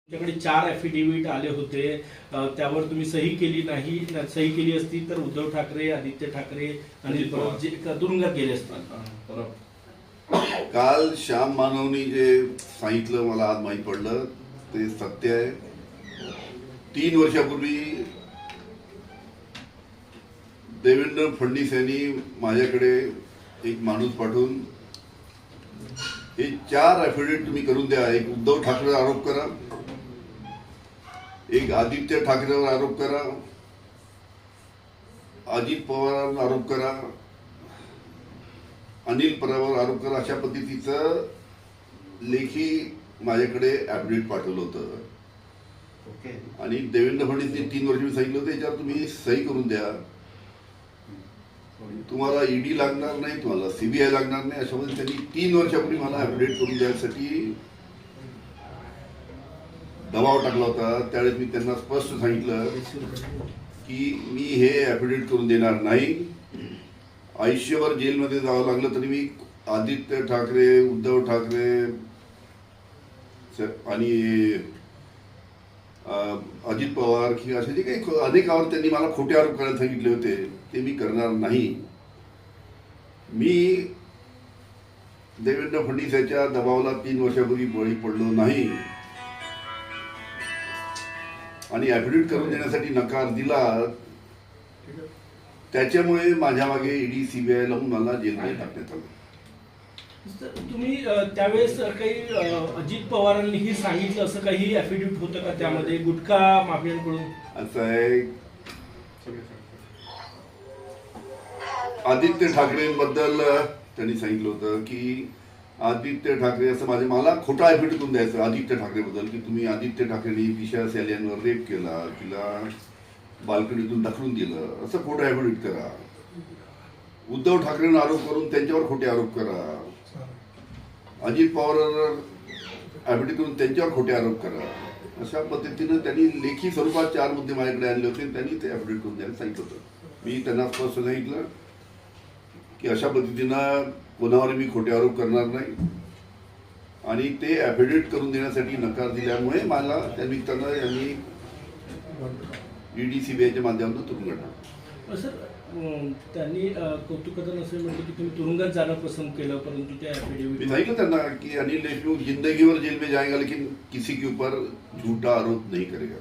तुमच्याकडे 4 ॲफिडेव्हिट आले होते, त्यावर तुम्ही सही केली नाही. सही केली असती तर उद्धव ठाकरे, आदित्य ठाकरे आणि परत जे तुरुंगात गेले असते. काल श्याम मानवनी जे सांगितलं मला आज माहीत पडलं ते सत्य आहे. 3 वर्षापूर्वी देवेंद्र फडणवीस यांनी माझ्याकडे एक माणूस पाठवून हे 4 ॲफिडेव्हिट तुम्ही करून द्या. एक उद्धव ठाकरेवर आरोप करा, एक आदित्य ठाकरेवर आरोप करा, अजित पवारांवर आरोप करा, अनिल परबवर आरोप करा. अशा पद्धतीचं लेखी माझ्याकडे ॲफिडेव्हिट पाठवलं होतं. आणि देवेंद्र फडणवीसनी 3 वर्ष मी सांगितलं होतं याच्यावर तुम्ही सही करून द्या. तुम्हाला ईडी लागणार नाही, तुम्हाला सीबीआय लागणार नाही. अशामध्ये त्यांनी 3 वर्षापूर्वी मला ॲफिडेव्हिट करून द्यायसाठी दबाव टाकला होता. त्यावेळेस मी त्यांना स्पष्ट सांगितलं की मी हे ॲफिडेव्हिट करून देणार नाही. आयुष्यभर जेलमध्ये जावं लागलं तरी मी आदित्य ठाकरे, उद्धव ठाकरे आणि अजित पवार की असे जे काही अनेकावर त्यांनी मला खोटे आरोप करायला सांगितले होते ते मी करणार नाही. मी देवेंद्र फडणवीस याच्या दबावाला 3 वर्षापूर्वी बळी पडलो नाही आणि ॲफिडेव्हिट करून देण्यासाठी नकार दिला. त्याच्यामुळे माझ्या मागे ईडी सीबीआय लावून मला जेलमध्ये टाकण्यात आलं. तुम्ही त्यावेळेस काही अजित पवारांनीही सांगितलं असं काही ॲफिडेव्हिट होतं का त्यामध्ये गुटखा माफियांकडून? असं आहे, आदित्य ठाकरेंबद्दल त्यांनी सांगितलं होतं की आदित्य ठाकरे असं मला खोटा ॲफिडेव्हिट करून द्यायचं आदित्य ठाकरेबद्दल की तुम्ही आदित्य ठाकरेंनी दिशा सॅलियांवर रेप केला, तिला बाल्कनीतून ढकलून दिलं, असं खोटं ॲफिडेव्हिट करा. उद्धव ठाकरेंवर आरोप करून त्यांच्यावर खोटे आरोप करा. अजित पवारांवर ॲफिडेव्हिट करून त्यांच्यावर खोटे आरोप करा. अशा पद्धतीनं त्यांनी लेखी स्वरूपात 4 मुद्दे माझ्याकडे आणले होते. त्यांनी ते ॲफिडेव्हिट करून द्यायला सांगितलं होतं. मी त्यांना स्पष्ट सांगितलं की अशा पद्धतीनं कोणावर मी खोटे आरोप करणार नाही. आणि ते ॲफिडेव्हिट करून देण्यासाठी नकार दिल्यामुळे मला त्या निमित्तानं यांनी ईडी सीबीआयच्या माध्यमातून तुरुंगात टाकलं. सर, त्यांनी कौतुकाचं असं म्हटलं की तुम्ही तुरुंगात जाणं पसंत केलं, परंतु त्या ॲफिडेव्हिट मी सांगितलं त्यांना की अनिल देशमुख जिंदगी भर जेल में जाएगा लेकिन किसी के ऊपर झूठा आरोप नहीं करेगा.